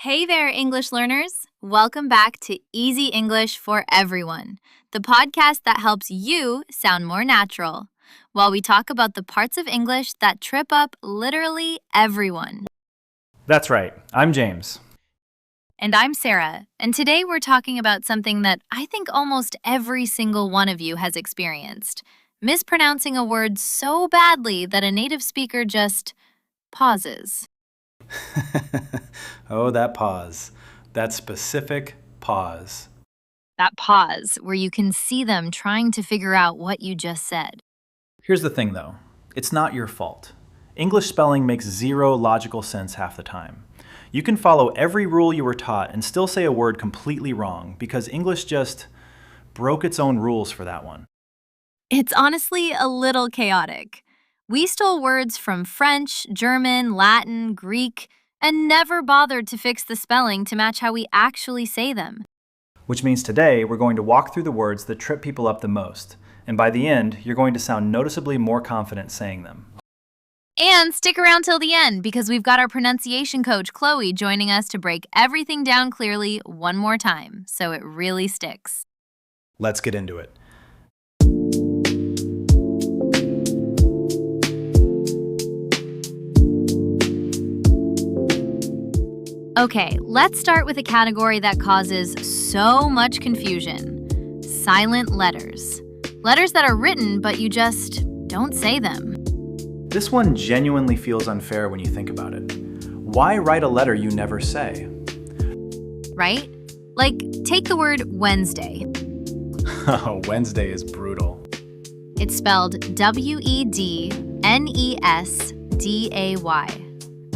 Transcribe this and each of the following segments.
Hey there, English learners! Welcome back to Easy English for Everyone, the podcast that helps you sound more natural, while we talk about the parts of English that trip up literally everyone. That's right. I'm James. And I'm Sarah, and today we're talking about something that I think almost every single one of you has experienced: mispronouncing a word so badly that a native speaker just pauses. Oh, that pause. That specific pause. That pause where you can see them trying to figure out what you just said. Here's the thing, though. It's not your fault. English spelling makes zero logical sense half the time. You can follow every rule you were taught and still say a word completely wrong because English just broke its own rules for that one. It's honestly a little chaotic. We stole words from French, German, Latin, Greek, and never bothered to fix the spelling to match how we actually say them. Which means today we're going to walk through the words that trip people up the most, and by the end, you're going to sound noticeably more confident saying them. And stick around till the end because we've got our pronunciation coach, Chloe, joining us to break everything down clearly one more time, so it really sticks. Let's get into it. Okay, let's start with a category that causes so much confusion: silent letters. Letters that are written, but you just don't say them. This one genuinely feels unfair when you think about it. Why write a letter you never say? Right? Like, take the word Wednesday. Wednesday is brutal. It's spelled W-E-D-N-E-S-D-A-Y.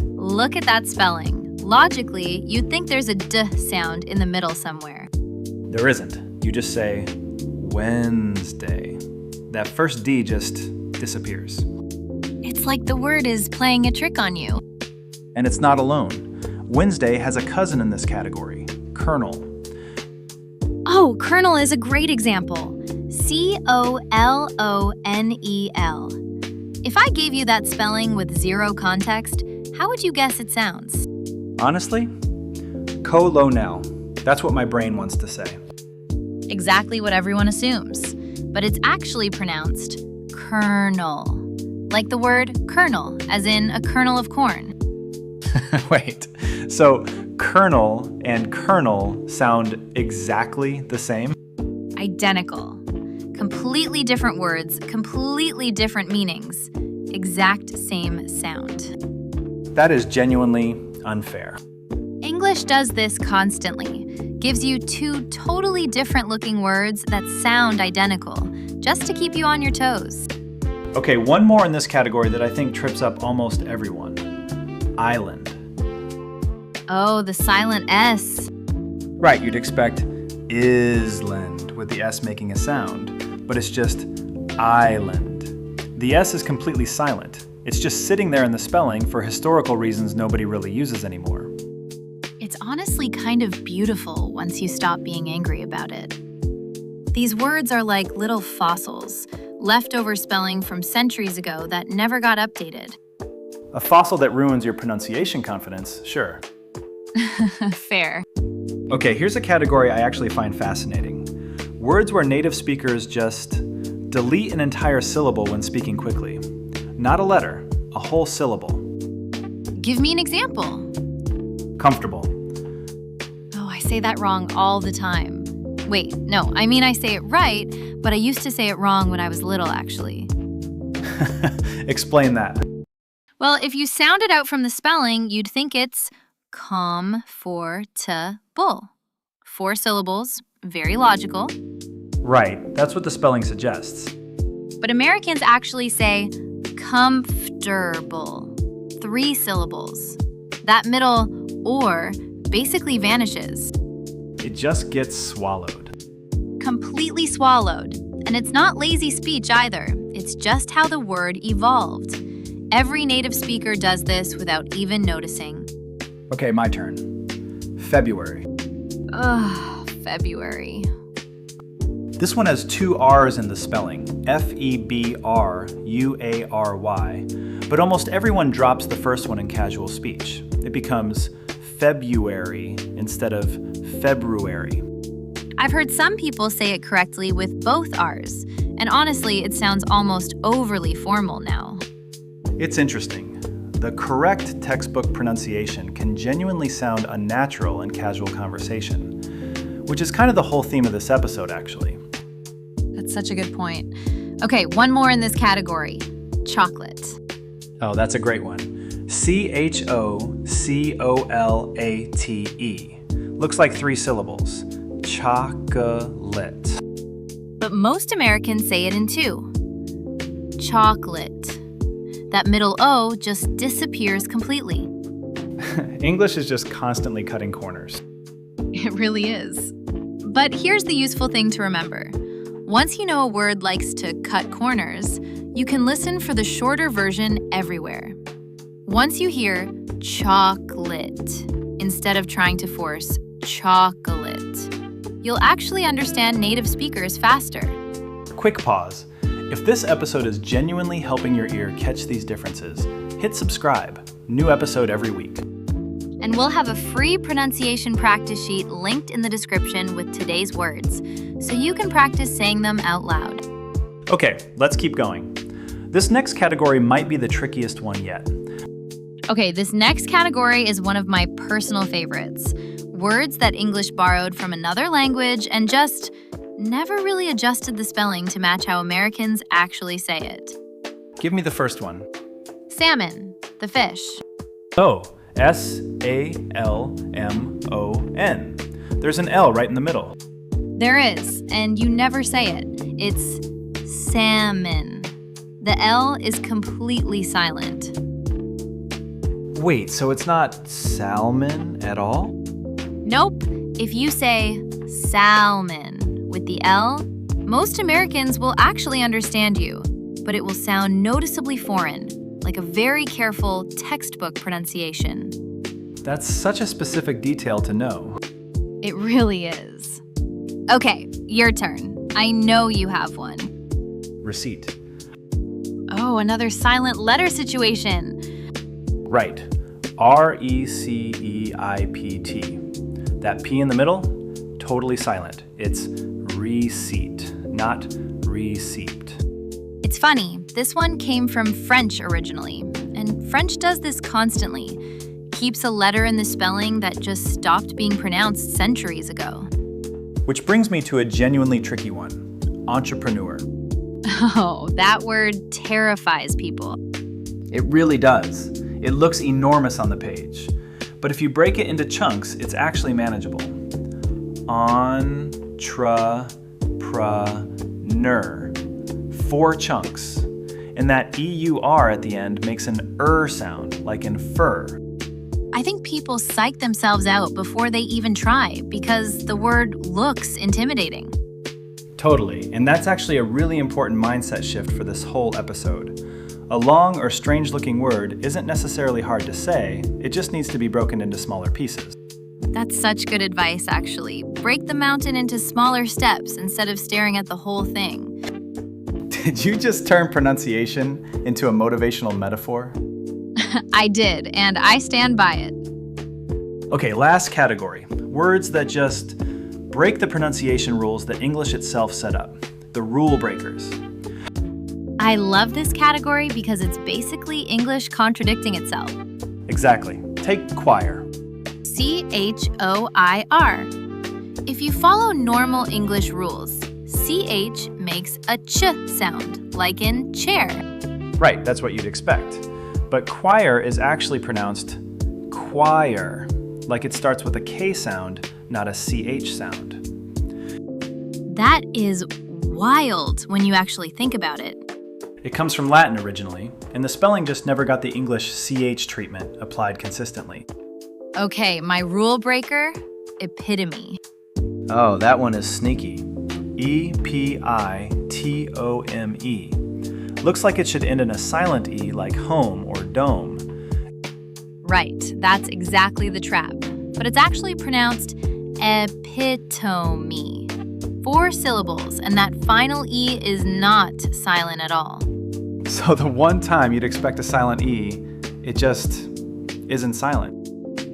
Look at that spelling. Logically, you'd think there's a D sound in the middle somewhere. There isn't. You just say Wednesday. That first D just disappears. It's like the word is playing a trick on you. And it's not alone. Wednesday has a cousin in this category, Colonel. Oh, Colonel is a great example. C-O-L-O-N-E-L. If I gave you that spelling with zero context, how would you guess it sounds? Honestly, colonel. That's what my brain wants to say. Exactly what everyone assumes. But it's actually pronounced kernel. Like the word kernel, as in a kernel of corn. Wait, so colonel and kernel sound exactly the same? Identical. Completely different words, completely different meanings. Exact same sound. That is genuinely unfair. English does this constantly. Gives you two totally different looking words that sound identical, just to keep you on your toes. Okay, one more in this category that I think trips up almost everyone. Island. Oh, the silent S. Right, you'd expect island with the S making a sound, but it's just island. The S is completely silent. It's just sitting there in the spelling for historical reasons nobody really uses anymore. It's honestly kind of beautiful once you stop being angry about it. These words are like little fossils, leftover spelling from centuries ago that never got updated. A fossil that ruins your pronunciation confidence, sure. Fair. Okay, here's a category I actually find fascinating. Words where native speakers just delete an entire syllable when speaking quickly. Not a letter, a whole syllable. Give me an example. Comfortable. Oh, I say that wrong all the time. Wait, no, I mean I say it right, but I used to say it wrong when I was little, actually. Explain that. Well, if you sound it out from the spelling, you'd think it's comfortable. 4 syllables, very logical. Right, that's what the spelling suggests. But Americans actually say comfortable. 3 syllables. That middle or basically vanishes. It just gets swallowed. Completely swallowed. And it's not lazy speech either. It's just how the word evolved. Every native speaker does this without even noticing. Okay, my turn. February. Ugh, February. This one has 2 R's in the spelling, February, but almost everyone drops the first one in casual speech. It becomes February instead of February. I've heard some people say it correctly with both R's, and honestly, it sounds almost overly formal now. It's interesting. The correct textbook pronunciation can genuinely sound unnatural in casual conversation, which is kind of the whole theme of this episode, actually. That's such a good point. Okay, one more in this category. Chocolate. Oh, that's a great one. Chocolate. Looks like 3 syllables. Chocolate. But most Americans say it in 2. Chocolate. That middle O just disappears completely. English is just constantly cutting corners. It really is. But here's the useful thing to remember. Once you know a word likes to cut corners, you can listen for the shorter version everywhere. Once you hear chocolate instead of trying to force chocolate, you'll actually understand native speakers faster. Quick pause. If this episode is genuinely helping your ear catch these differences, hit subscribe. New episode every week. And we'll have a free pronunciation practice sheet linked in the description with today's words, so you can practice saying them out loud. Okay, let's keep going. This next category might be the trickiest one yet. Okay, this next category is one of my personal favorites. Words that English borrowed from another language and just never really adjusted the spelling to match how Americans actually say it. Give me the first one. Salmon, the fish. Oh, S-A-L-M-O-N. There's an L right in the middle. There is, and you never say it. It's salmon. The L is completely silent. Wait, so it's not salmon at all? Nope. If you say salmon with the L, most Americans will actually understand you, but it will sound noticeably foreign, like a very careful textbook pronunciation. That's such a specific detail to know. It really is. Okay, your turn. I know you have one. Receipt. Oh, another silent letter situation. Right. R-E-C-E-I-P-T. That P in the middle, totally silent. It's receipt, not receipt. It's funny, this one came from French originally, and French does this constantly. Keeps a letter in the spelling that just stopped being pronounced centuries ago. Which brings me to a genuinely tricky one. Entrepreneur. Oh, that word terrifies people. It really does. It looks enormous on the page. But if you break it into chunks, it's actually manageable. Entrepreneur. 4 chunks. And that E-U-R at the end makes an sound, like infer. I think people psych themselves out before they even try because the word looks intimidating. Totally, and that's actually a really important mindset shift for this whole episode. A long or strange-looking word isn't necessarily hard to say, it just needs to be broken into smaller pieces. That's such good advice, actually. Break the mountain into smaller steps instead of staring at the whole thing. Did you just turn pronunciation into a motivational metaphor? I did, and I stand by it. Okay, last category. Words that just break the pronunciation rules that English itself set up. The rule breakers. I love this category because it's basically English contradicting itself. Exactly. Take choir. C-H-O-I-R. If you follow normal English rules, CH makes a ch sound, like in chair. Right, that's what you'd expect. But choir is actually pronounced choir, like it starts with a K sound, not a CH sound. That is wild when you actually think about it. It comes from Latin originally, and the spelling just never got the English CH treatment applied consistently. Okay, my rule breaker, epitome. Oh, that one is sneaky. E-P-I-T-O-M-E. Looks like it should end in a silent E like home or dome. Right, that's exactly the trap. But it's actually pronounced epitome. 4 syllables, and that final E is not silent at all. So the one time you'd expect a silent E, it just isn't silent.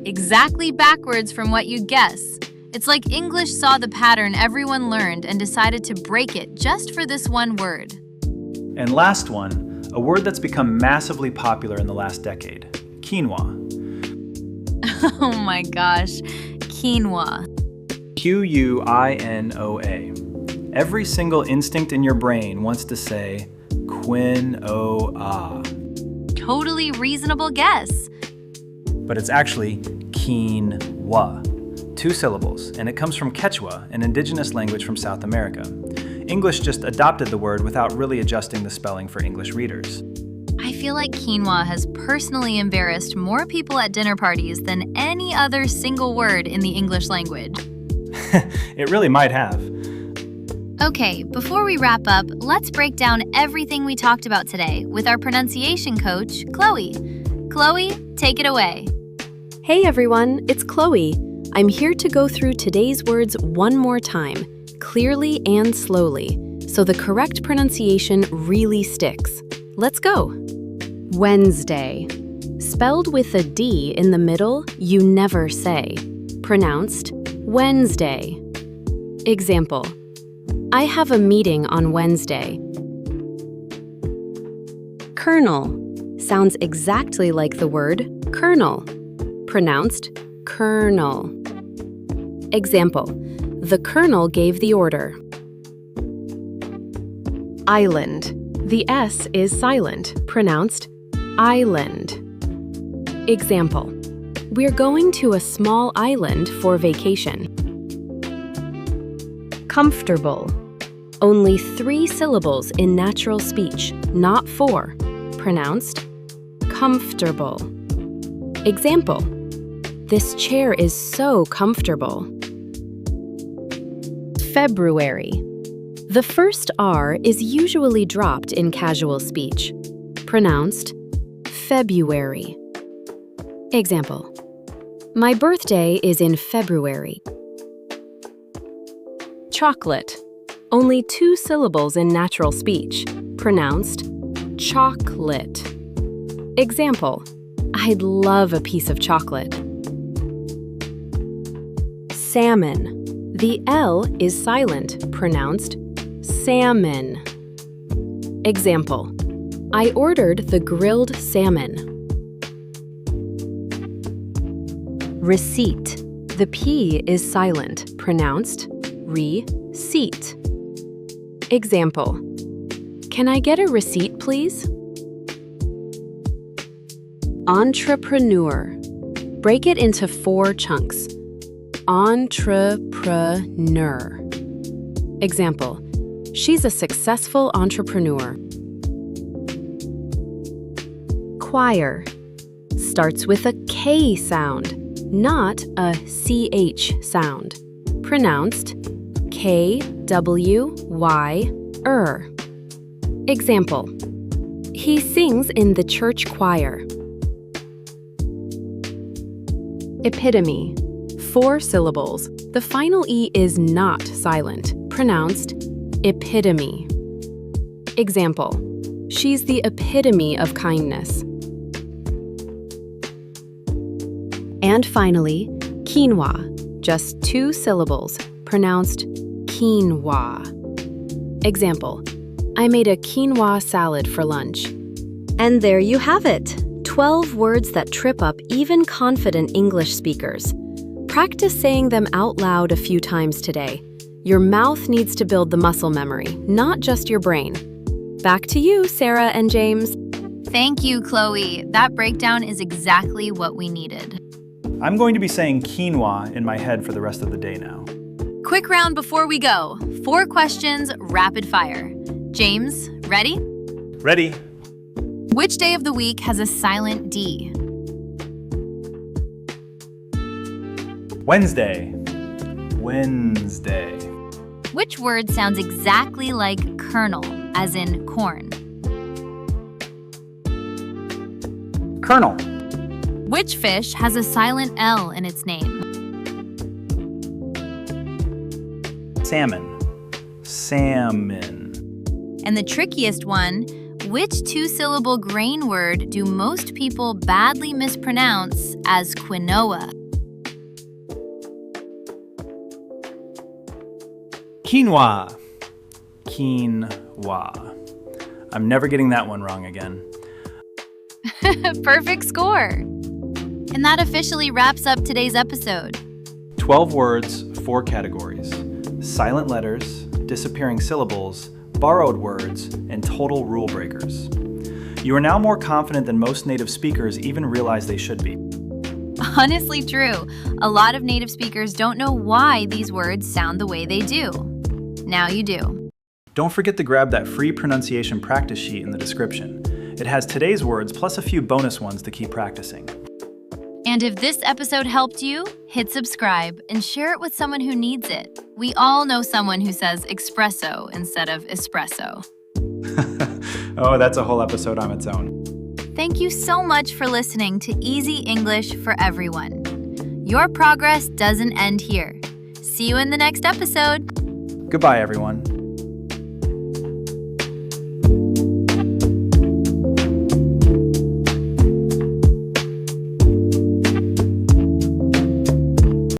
exactly backwards from what you'd guess. It's like English saw the pattern everyone learned and decided to break it just for this one word. And last one, a word that's become massively popular in the last decade, quinoa. Oh my gosh, quinoa. Quinoa. Every single instinct in your brain wants to say quinoa. Totally reasonable guess. But it's actually quinoa. 2 syllables, and it comes from Quechua, an indigenous language from South America. English just adopted the word without really adjusting the spelling for English readers. I feel like quinoa has personally embarrassed more people at dinner parties than any other single word in the English language. It really might have. Okay, before we wrap up, let's break down everything we talked about today with our pronunciation coach, Chloe. Chloe, take it away. Hey everyone, it's Chloe. I'm here to go through today's words one more time, clearly and slowly, so the correct pronunciation really sticks. Let's go. Wednesday. Spelled with a D in the middle, you never say. Pronounced Wednesday. Example: I have a meeting on Wednesday. Colonel. Sounds exactly like the word colonel. Pronounced colonel. Example: the colonel gave the order. Island. The S is silent, pronounced island. Example: we're going to a small island for vacation. Comfortable. Only 3 syllables in natural speech, not 4. Pronounced comfortable. Example: this chair is so comfortable. February. The first R is usually dropped in casual speech. Pronounced February. Example: my birthday is in February. Chocolate. Only 2 syllables in natural speech. Pronounced chocolate. Example: I'd love a piece of chocolate. Salmon. The L is silent, pronounced salmon. Example: I ordered the grilled salmon. Receipt. The P is silent, pronounced re-seat. Example: can I get a receipt, please? Entrepreneur. Break it into 4 chunks. Entrepreneur. Example: she's a successful entrepreneur. Choir. Starts with a K sound, not a CH sound. Pronounced K-W-Y-R. Example: he sings in the church choir. Epitome. 4 syllables. The final E is not silent, pronounced epitome. Example: she's the epitome of kindness. And finally, quinoa. Just 2 syllables, pronounced quinoa. Example: I made a quinoa salad for lunch. And there you have it. 12 words that trip up even confident English speakers. Practice saying them out loud a few times today. Your mouth needs to build the muscle memory, not just your brain. Back to you, Sarah and James. Thank you, Chloe. That breakdown is exactly what we needed. I'm going to be saying quinoa in my head for the rest of the day now. Quick round before we go. 4 questions, rapid fire. James, ready? Ready? Which day of the week has a silent D? Wednesday. Wednesday. Which word sounds exactly like kernel, as in corn? Colonel. Which fish has a silent L in its name? Salmon. Salmon. And the trickiest one, which 2-syllable grain word do most people badly mispronounce as quinoa? Quinoa. Quinoa. I'm never getting that one wrong again. Perfect score! And that officially wraps up today's episode. 12 words, 4 categories: silent letters, disappearing syllables, borrowed words, and total rule breakers. You are now more confident than most native speakers even realize they should be. Honestly true. A lot of native speakers don't know why these words sound the way they do. Now you do. Don't forget to grab that free pronunciation practice sheet in the description. It has today's words plus a few bonus ones to keep practicing. And if this episode helped you, hit subscribe and share it with someone who needs it. We all know someone who says espresso instead of espresso. Oh, that's a whole episode on its own. Thank you so much for listening to Easy English for Everyone. Your progress doesn't end here. See you in the next episode. Goodbye, everyone.